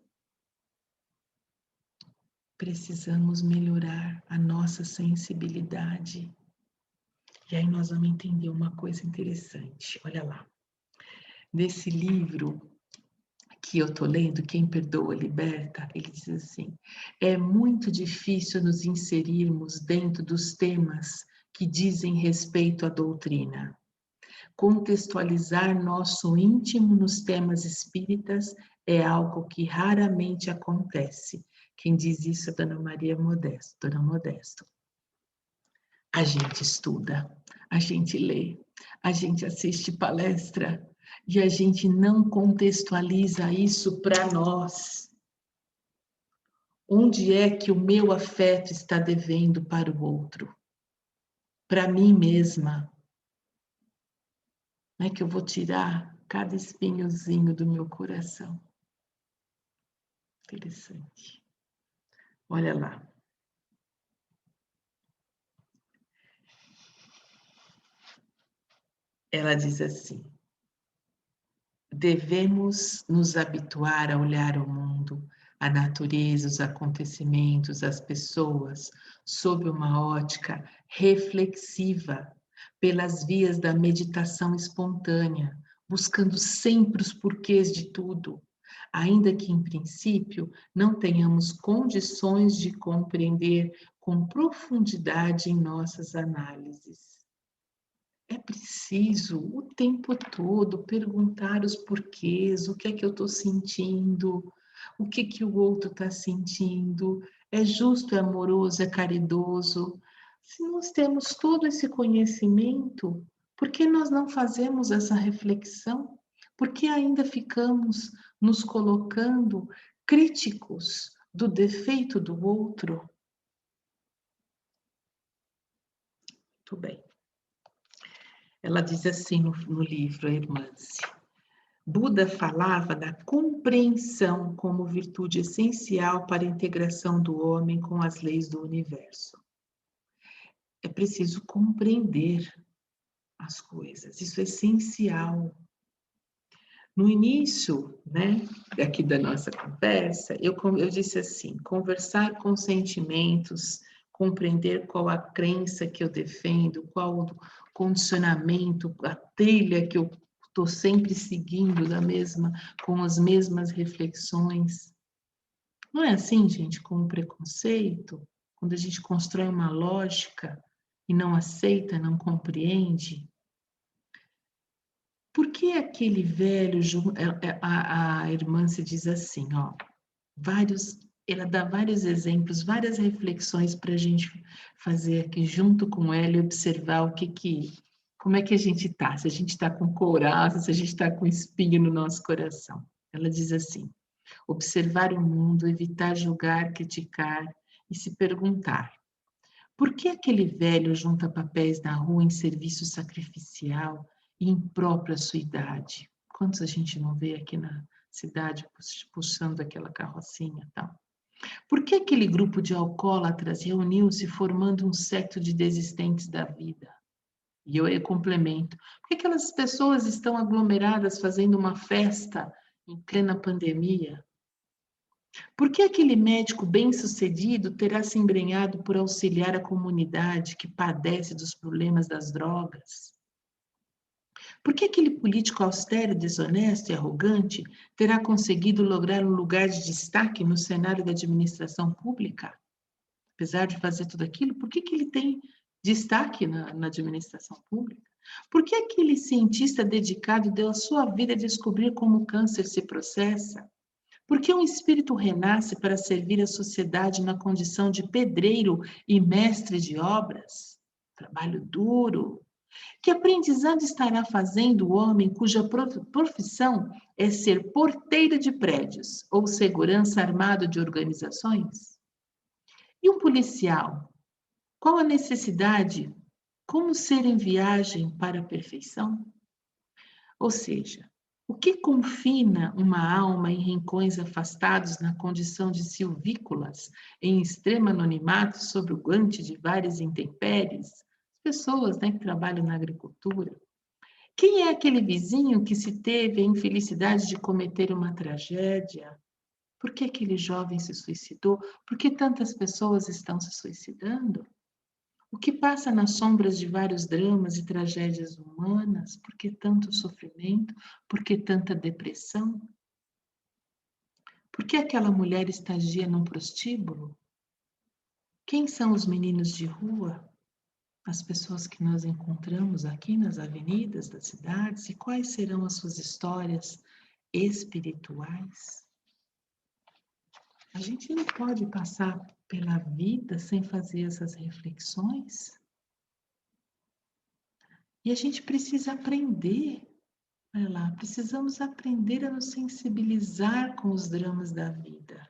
Precisamos melhorar a nossa sensibilidade. E aí nós vamos entender uma coisa interessante. Olha lá. Nesse livro que eu estou lendo, Quem Perdoa Liberta, ele diz assim: é muito difícil nos inserirmos dentro dos temas que dizem respeito à doutrina. Contextualizar nosso íntimo nos temas espíritas é algo que raramente acontece. Quem diz isso é Dona Maria Modesto, Dona Modesto. A gente estuda, a gente lê, a gente assiste palestra e a gente não contextualiza isso para nós. Onde é que o meu afeto está devendo para o outro? Para mim mesma. Não é que eu vou tirar cada espinhozinho do meu coração. Interessante. Olha lá. Ela diz assim: devemos nos habituar a olhar o mundo, a natureza, os acontecimentos, as pessoas, sob uma ótica reflexiva, pelas vias da meditação espontânea, buscando sempre os porquês de tudo, ainda que, em princípio, não tenhamos condições de compreender com profundidade em nossas análises. É preciso o tempo todo perguntar os porquês, o que é que eu estou sentindo, o que que o outro está sentindo, é justo, é amoroso, é caridoso. Se nós temos todo esse conhecimento, por que nós não fazemos essa reflexão? Por que ainda ficamos nos colocando críticos do defeito do outro? Muito bem. Ela diz assim no livro, a Irmã-se: Buda falava da compreensão como virtude essencial para a integração do homem com as leis do universo. É preciso compreender as coisas, isso é essencial. No início, né, aqui da nossa conversa, eu disse assim: conversar com sentimentos, compreender qual a crença que eu defendo, qual o condicionamento, a trilha que eu estou sempre seguindo com as mesmas reflexões. Não é assim, gente, com o preconceito, quando a gente constrói uma lógica e não aceita, não compreende. Por que aquele velho, a irmã se diz assim, ó, ela dá vários exemplos, várias reflexões para a gente fazer aqui junto com ela e observar como é que a gente está, se a gente está com couraça, se a gente está com espinho no nosso coração. Ela diz assim: observar o mundo, evitar julgar, criticar e se perguntar: por que aquele velho junta papéis na rua em serviço sacrificial e impróprio à sua idade? Quantos a gente não vê aqui na cidade puxando aquela carrocinha e tal? Por que aquele grupo de alcoólatras reuniu-se formando um secto de desistentes da vida? E eu complemento: por que aquelas pessoas estão aglomeradas fazendo uma festa em plena pandemia? Por que aquele médico bem-sucedido terá se embrenhado por auxiliar a comunidade que padece dos problemas das drogas? Por que aquele político austero, desonesto e arrogante terá conseguido lograr um lugar de destaque no cenário da administração pública? Apesar de fazer tudo aquilo, por que ele tem destaque na administração pública? Por que aquele cientista dedicado deu a sua vida a descobrir como o câncer se processa? Por que um espírito renasce para servir a sociedade na condição de pedreiro e mestre de obras? Trabalho duro. Que aprendizado estará fazendo o homem cuja profissão é ser porteiro de prédios ou segurança armado de organizações? E um policial? Qual a necessidade? Como ser em viagem para a perfeição? Ou seja, o que confina uma alma em rincões afastados na condição de silvícolas, em extremo anonimato sob o guante de várias intempéries? Pessoas, né, que trabalham na agricultura. Quem é aquele vizinho que se teve a infelicidade de cometer uma tragédia? Por que aquele jovem se suicidou? Por que tantas pessoas estão se suicidando? O que passa nas sombras de vários dramas e tragédias humanas? Por que tanto sofrimento? Por que tanta depressão? Por que aquela mulher estagia num prostíbulo? Quem são os meninos de rua? As pessoas que nós encontramos aqui nas avenidas das cidades, e quais serão as suas histórias espirituais? A gente não pode passar pela vida sem fazer essas reflexões. E a gente precisa aprender, olha lá, precisamos aprender a nos sensibilizar com os dramas da vida.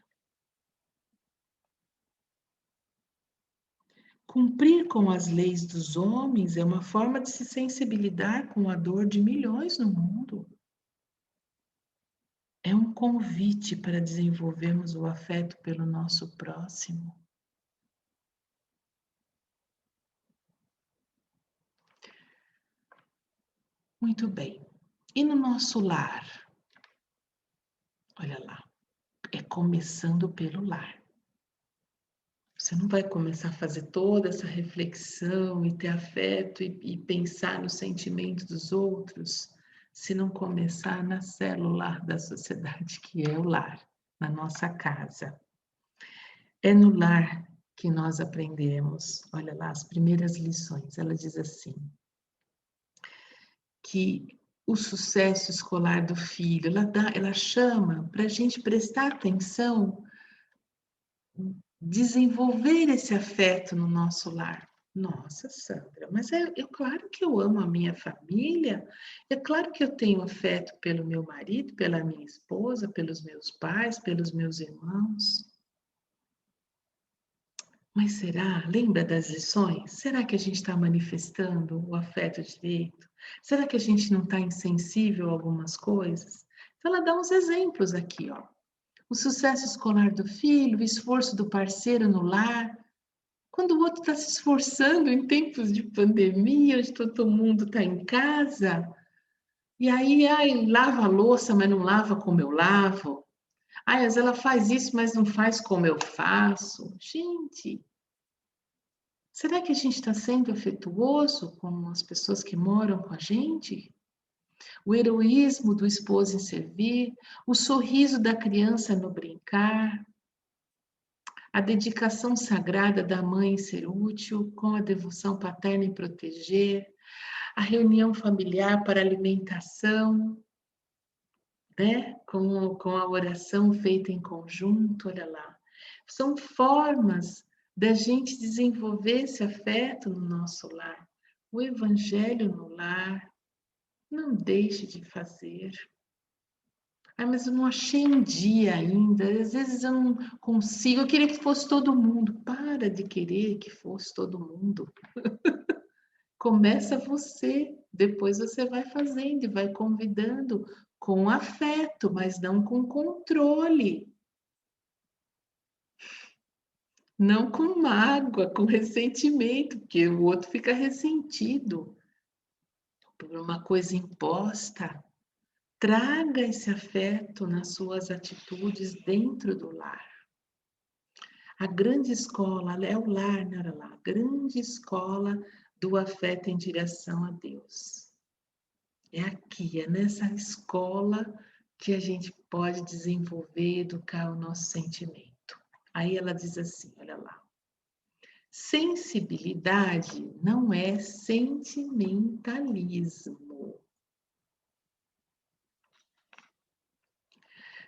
Cumprir com as leis dos homens é uma forma de se sensibilizar com a dor de milhões no mundo. É um convite para desenvolvermos o afeto pelo nosso próximo. Muito bem. E no nosso lar? Olha lá, é começando pelo lar. Você não vai começar a fazer toda essa reflexão e ter afeto e pensar no sentimento dos outros se não começar na célula da sociedade, que é o lar, na nossa casa. É no lar que nós aprendemos, olha lá, as primeiras lições. Ela diz assim, que o sucesso escolar do filho, ela chama para a gente prestar atenção, desenvolver esse afeto no nosso lar. Nossa, Sandra, mas é claro que eu amo a minha família, é claro que eu tenho afeto pelo meu marido, pela minha esposa, pelos meus pais, pelos meus irmãos. Mas será? Lembra das lições? Será que a gente está manifestando o afeto direito? Será que a gente não está insensível a algumas coisas? Então, ela dá uns exemplos aqui, ó. O sucesso escolar do filho, o esforço do parceiro no lar. Quando o outro está se esforçando em tempos de pandemia, onde todo mundo está em casa, e aí, ai, lava a louça, mas não lava como eu lavo. Ai, mas ela faz isso, mas não faz como eu faço. Gente, Será que a gente está sendo afetuoso com as pessoas que moram com a gente? O heroísmo do esposo em servir, o sorriso da criança no brincar, a dedicação sagrada da mãe em ser útil, com a devoção paterna em proteger, a reunião familiar para alimentação, né? Com a oração feita em conjunto, olha lá. São formas da gente desenvolver esse afeto no nosso lar. O evangelho no lar, não deixe de fazer. Ah, mas eu não achei um dia ainda. Às vezes eu não consigo. Eu queria que fosse todo mundo. Para de querer que fosse todo mundo. Começa você. Depois você vai fazendo e vai convidando com afeto, mas não com controle. Não com mágoa, com ressentimento, porque o outro fica ressentido por uma coisa imposta. Traga esse afeto nas suas atitudes dentro do lar. A grande escola é o lar, né? Olha lá, a grande escola do afeto em direção a Deus. É aqui, é nessa escola que a gente pode desenvolver, educar o nosso sentimento. Aí ela diz assim, olha lá. Sensibilidade não é sentimentalismo.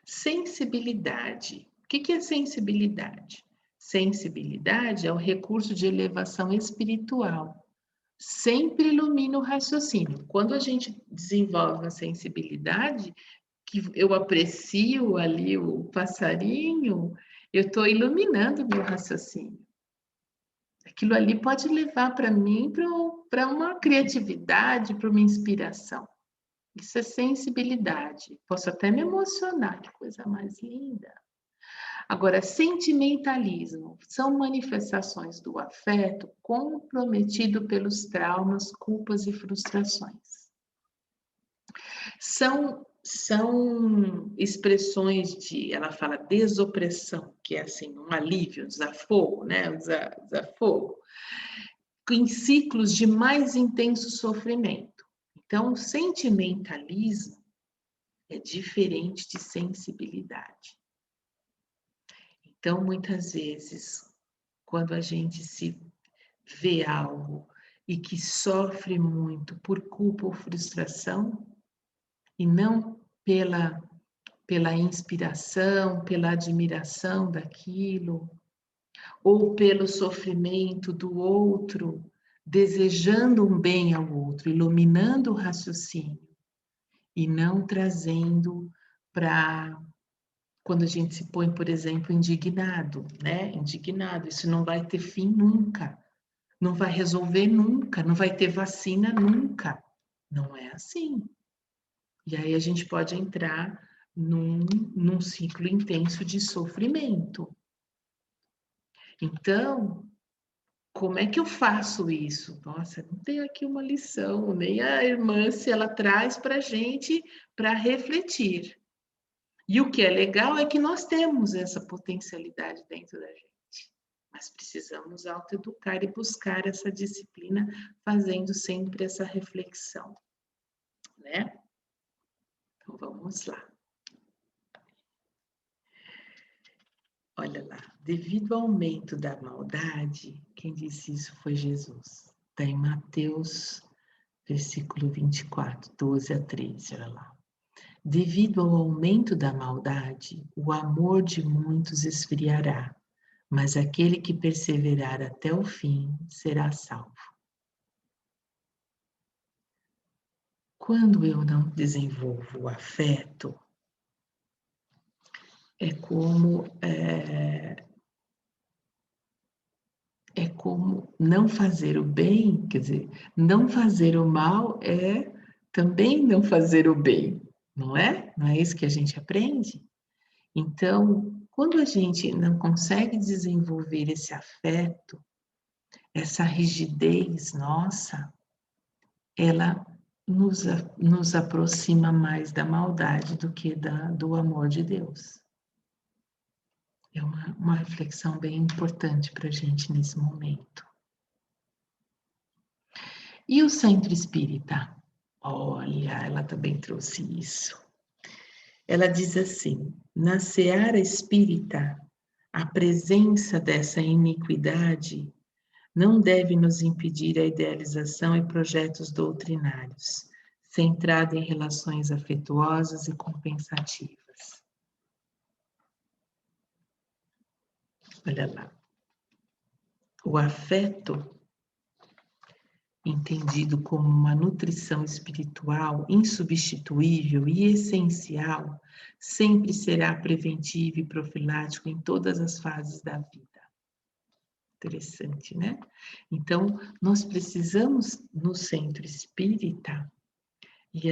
Sensibilidade. O que é sensibilidade? Sensibilidade é o recurso de elevação espiritual. Sempre ilumina o raciocínio. Quando a gente desenvolve a sensibilidade, que eu aprecio ali o passarinho, eu estou iluminando o meu raciocínio. Aquilo ali pode levar para mim para uma criatividade, para uma inspiração. Isso é sensibilidade. Posso até me emocionar, que coisa mais linda. Agora, sentimentalismo são manifestações do afeto comprometido pelos traumas, culpas e frustrações. São expressões de, ela fala desopressão, que é assim, um alívio, desafogo, né? Desafogo, em ciclos de mais intenso sofrimento. Então, sentimentalismo é diferente de sensibilidade. Então, muitas vezes, quando a gente se vê algo e que sofre muito por culpa ou frustração, e não pela inspiração, pela admiração daquilo, ou pelo sofrimento do outro, desejando um bem ao outro, iluminando o raciocínio, e não trazendo para quando a gente se põe, por exemplo, indignado, né? Indignado, isso não vai ter fim nunca, não vai resolver nunca, não vai ter vacina nunca. Não é assim. E aí a gente pode entrar num ciclo intenso de sofrimento. Então, como é que eu faço isso? Nossa, não tem aqui uma lição, nem a irmã, se ela traz para a gente para refletir. E o que é legal é que nós temos essa potencialidade dentro da gente, mas precisamos autoeducar e buscar essa disciplina, fazendo sempre essa reflexão, né? Então vamos lá. Olha lá, devido ao aumento da maldade, quem disse isso foi Jesus. Está em Mateus, versículo 24, 12 a 13, olha lá. Devido ao aumento da maldade, o amor de muitos esfriará, mas aquele que perseverar até o fim será salvo. Quando eu não desenvolvo o afeto, é como não fazer o bem, quer dizer, não fazer o mal é também não fazer o bem, não é? Não é isso que a gente aprende? Então, quando a gente não consegue desenvolver esse afeto, essa rigidez nossa, ela nos aproxima mais da maldade do que do amor de Deus. É uma reflexão bem importante para a gente nesse momento. E o centro espírita? Olha, ela também trouxe isso. Ela diz assim: na seara espírita, a presença dessa iniquidade não deve nos impedir a idealização e projetos doutrinários, centrada em relações afetuosas e compensativas. Olha lá. O afeto, entendido como uma nutrição espiritual insubstituível e essencial, sempre será preventivo e profilático em todas as fases da vida. Interessante, né? Então, nós precisamos, no centro espírita, e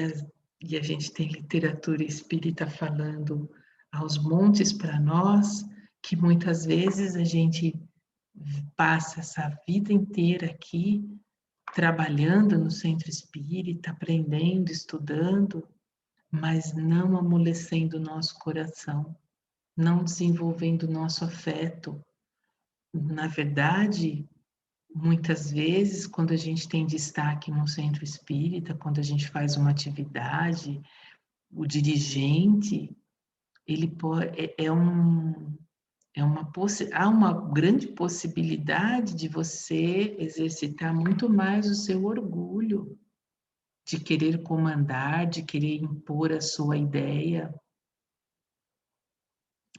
a gente tem literatura espírita falando aos montes para nós, que muitas vezes a gente passa essa vida inteira aqui trabalhando no centro espírita, aprendendo, estudando, mas não amolecendo o nosso coração, não desenvolvendo o nosso afeto. Na verdade, muitas vezes, quando a gente tem destaque no centro espírita, quando a gente faz uma atividade, o dirigente, ele pode, há uma grande possibilidade de você exercitar muito mais o seu orgulho, de querer comandar, de querer impor a sua ideia.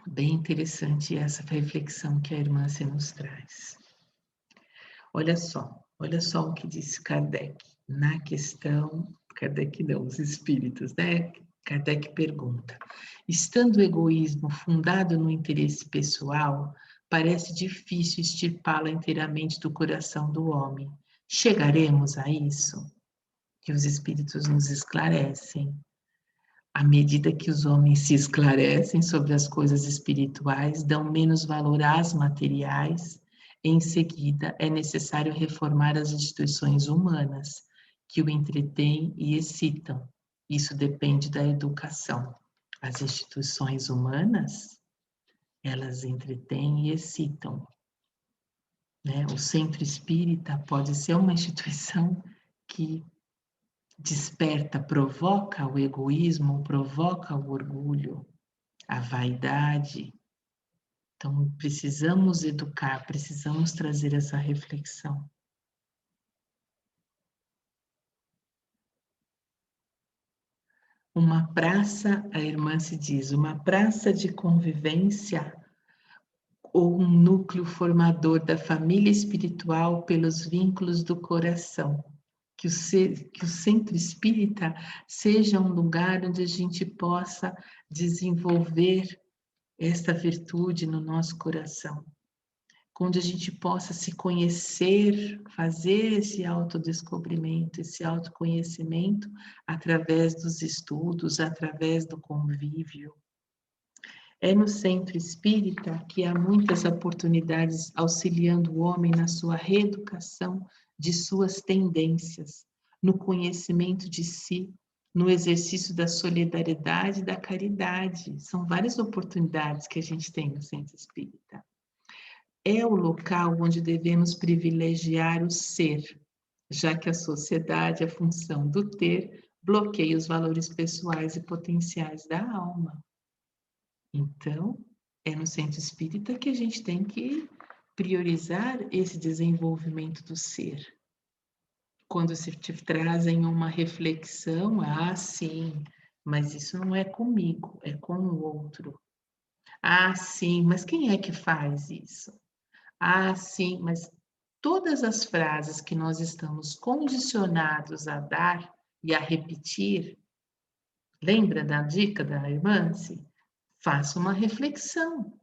Bem interessante essa reflexão que a irmã se nos traz. Olha só o que disse Kardec na questão, Kardec não, os espíritos, né? Kardec pergunta: estando o egoísmo fundado no interesse pessoal, parece difícil extirpá-lo inteiramente do coração do homem. Chegaremos a isso? Que os espíritos nos esclarecem. À medida que os homens se esclarecem sobre as coisas espirituais, dão menos valor às materiais, em seguida é necessário reformar as instituições humanas, que o entretêm e excitam. Isso depende da educação. As instituições humanas, elas entretêm e excitam, né? O centro espírita pode ser uma instituição que desperta, provoca o egoísmo, provoca o orgulho, a vaidade. Então, precisamos educar, precisamos trazer essa reflexão. Uma praça, a irmã se diz, uma praça de convivência ou um núcleo formador da família espiritual pelos vínculos do coração. Que o centro espírita seja um lugar onde a gente possa desenvolver esta virtude no nosso coração, onde a gente possa se conhecer, fazer esse autodescobrimento, esse autoconhecimento através dos estudos, através do convívio. É no centro espírita que há muitas oportunidades auxiliando o homem na sua reeducação de suas tendências, no conhecimento de si, no exercício da solidariedade e da caridade. São várias oportunidades que a gente tem no centro espírita. É o local onde devemos privilegiar o ser, já que a sociedade, a função do ter, bloqueia os valores pessoais e potenciais da alma. Então, é no centro espírita que a gente tem que priorizar esse desenvolvimento do ser. Quando se te trazem uma reflexão, sim, mas isso não é comigo, é com o outro. Sim, mas quem é que faz isso? Sim, mas todas as frases que nós estamos condicionados a dar e a repetir, lembra da dica da irmã? Faça uma reflexão.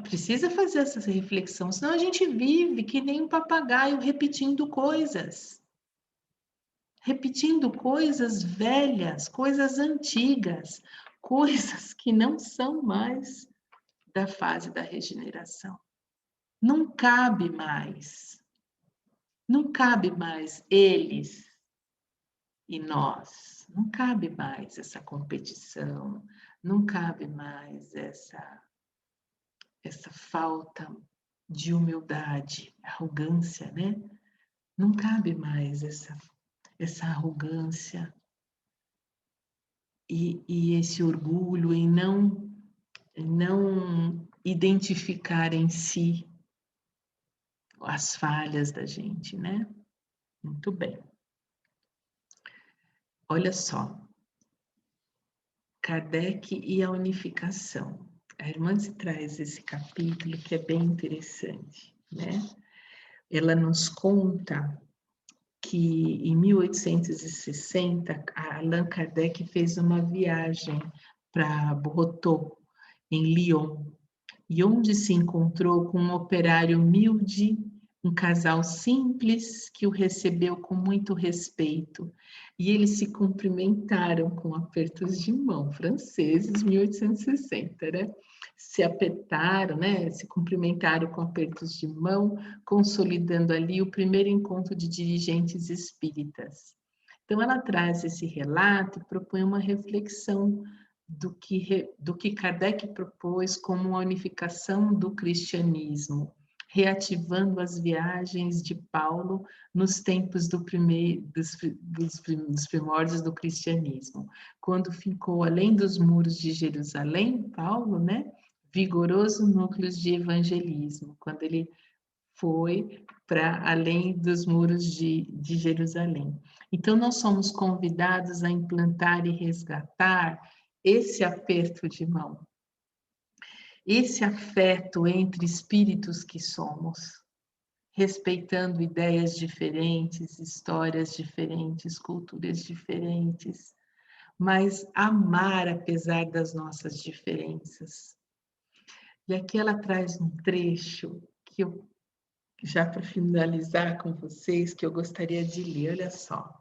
Precisa fazer essa reflexão, senão a gente vive que nem um papagaio repetindo coisas velhas, coisas antigas, coisas que não são mais da fase da regeneração. Não cabe mais eles e nós, não cabe mais essa competição, não cabe mais essa falta de humildade, arrogância, né? Não cabe mais essa arrogância e esse orgulho em não identificar em si as falhas da gente, né? Muito bem. Olha só, Kardec e a unificação. A irmã se traz esse capítulo que é bem interessante, né? Ela nos conta que em 1860 Allan Kardec fez uma viagem para Bordeaux, em Lyon, e onde se encontrou com um operário humilde, um casal simples que o recebeu com muito respeito. E eles se cumprimentaram com apertos de mão, franceses, 1860, né? Se apertaram, né? Se cumprimentaram com apertos de mão, consolidando ali o primeiro encontro de dirigentes espíritas. Então, ela traz esse relato e propõe uma reflexão do que Kardec propôs como a unificação do cristianismo, reativando as viagens de Paulo nos tempos dos primórdios do cristianismo, quando ficou além dos muros de Jerusalém, Paulo, né, vigoroso núcleos de evangelismo, quando ele foi para além dos muros de Jerusalém. Então, nós somos convidados a implantar e resgatar esse aperto de mão, esse afeto entre espíritos que somos, respeitando ideias diferentes, histórias diferentes, culturas diferentes, mas amar apesar das nossas diferenças. E aqui ela traz um trecho que eu, já para finalizar com vocês, que eu gostaria de ler, olha só.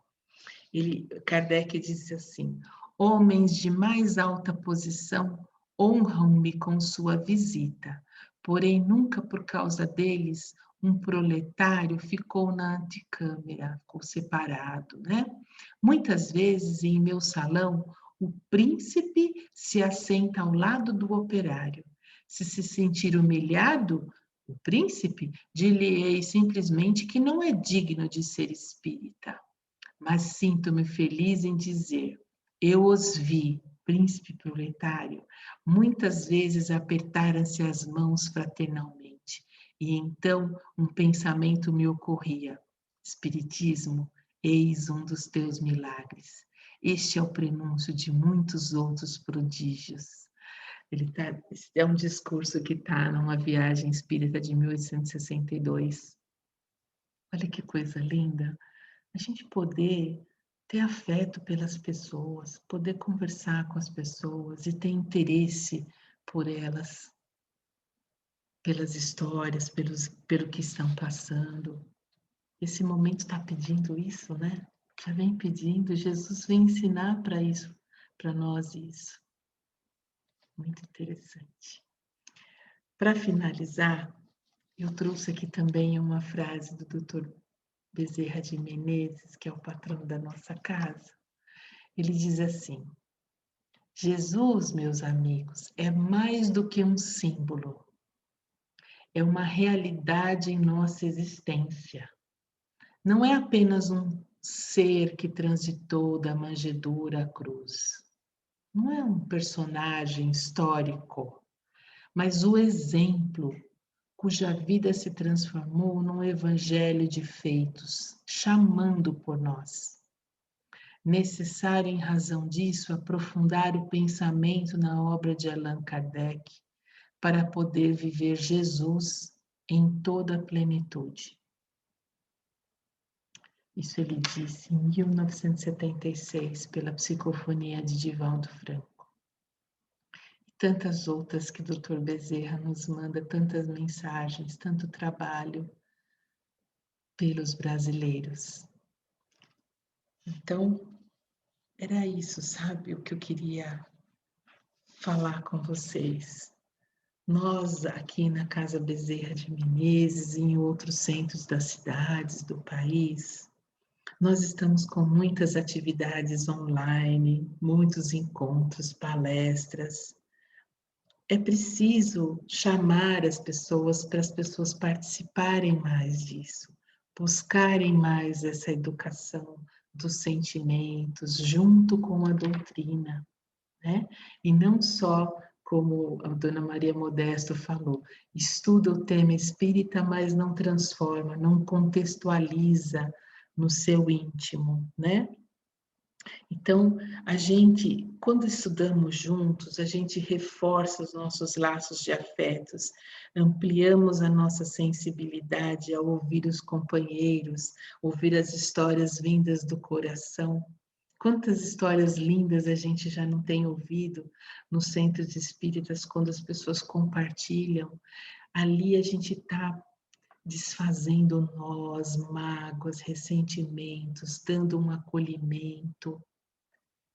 Kardec disse assim: homens de mais alta posição honram-me com sua visita, porém nunca por causa deles um proletário ficou na antecâmara, ficou separado, né? Muitas vezes em meu salão o príncipe se assenta ao lado do operário. Se sentir humilhado, o príncipe, dir-lhe-ei simplesmente que não é digno de ser espírita. Mas sinto-me feliz em dizer: eu os vi, príncipe proletário, muitas vezes apertaram-se as mãos fraternalmente, e então um pensamento me ocorria: Espiritismo, eis um dos teus milagres. Este é o prenúncio de muitos outros prodígios. É um discurso que está numa viagem espírita de 1862. Olha que coisa linda! A gente poder ter afeto pelas pessoas, poder conversar com as pessoas e ter interesse por elas, pelas histórias, pelo que estão passando. Esse momento está pedindo isso, né? Já vem pedindo, Jesus vem ensinar para isso, para nós isso. Muito interessante. Para finalizar, eu trouxe aqui também uma frase do Dr. Bezerra de Menezes, que é o patrão da nossa casa. Ele diz assim: Jesus, meus amigos, é mais do que um símbolo, é uma realidade em nossa existência. Não é apenas um ser que transitou da manjedoura à cruz. Não é um personagem histórico, mas o exemplo cuja vida se transformou num evangelho de feitos, chamando por nós. Necessário, em razão disso, aprofundar o pensamento na obra de Allan Kardec para poder viver Jesus em toda a plenitude. Isso ele disse em 1976, pela psicofonia de Divaldo Franco. E tantas outras que o Dr. Bezerra nos manda, tantas mensagens, tanto trabalho pelos brasileiros. Então, era isso, sabe, o que eu queria falar com vocês. Nós, aqui na Casa Bezerra de Menezes e em outros centros das cidades do país, nós estamos com muitas atividades online, muitos encontros, palestras. É preciso chamar as pessoas para as pessoas participarem mais disso, buscarem mais essa educação dos sentimentos junto com a doutrina, né? E não só, como a Dona Maria Modesto falou, estuda o tema espírita, mas não transforma, não contextualiza no seu íntimo, né? Então, a gente, quando estudamos juntos, a gente reforça os nossos laços de afetos, ampliamos a nossa sensibilidade ao ouvir os companheiros, ouvir as histórias vindas do coração. Quantas histórias lindas a gente já não tem ouvido nos centros espíritas quando as pessoas compartilham. Ali a gente está desfazendo nós, mágoas, ressentimentos, dando um acolhimento.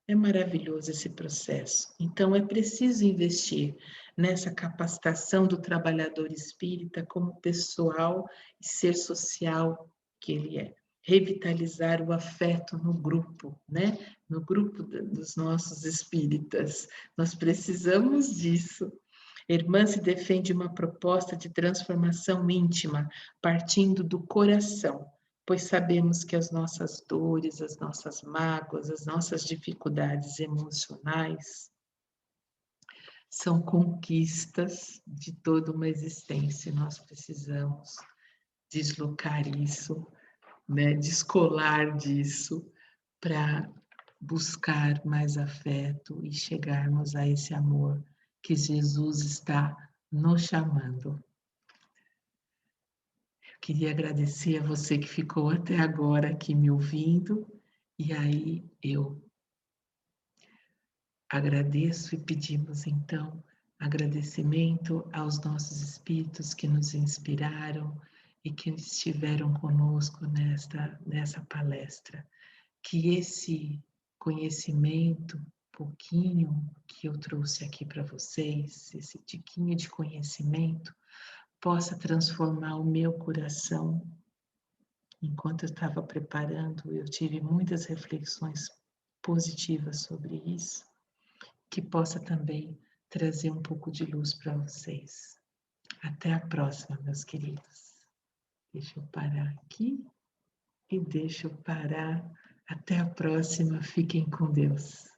É maravilhoso esse processo. Então, é preciso investir nessa capacitação do trabalhador espírita como pessoal e ser social que ele é. Revitalizar o afeto no grupo, né? No grupo dos nossos espíritas. Nós precisamos disso. Irmã se defende uma proposta de transformação íntima, partindo do coração, pois sabemos que as nossas dores, as nossas mágoas, as nossas dificuldades emocionais são conquistas de toda uma existência. Nós precisamos deslocar isso, né, descolar disso para buscar mais afeto e chegarmos a esse amor que Jesus está nos chamando. Queria agradecer a você que ficou até agora aqui me ouvindo, e aí eu agradeço e pedimos então agradecimento aos nossos espíritos que nos inspiraram e que estiveram conosco nessa palestra. Que esse conhecimento, pouquinho que eu trouxe aqui para vocês, esse tiquinho de conhecimento, possa transformar o meu coração. Enquanto eu estava preparando, eu tive muitas reflexões positivas sobre isso, que possa também trazer um pouco de luz para vocês. Até a próxima, meus queridos. Deixa eu parar aqui e deixa eu parar. Até a próxima. Fiquem com Deus.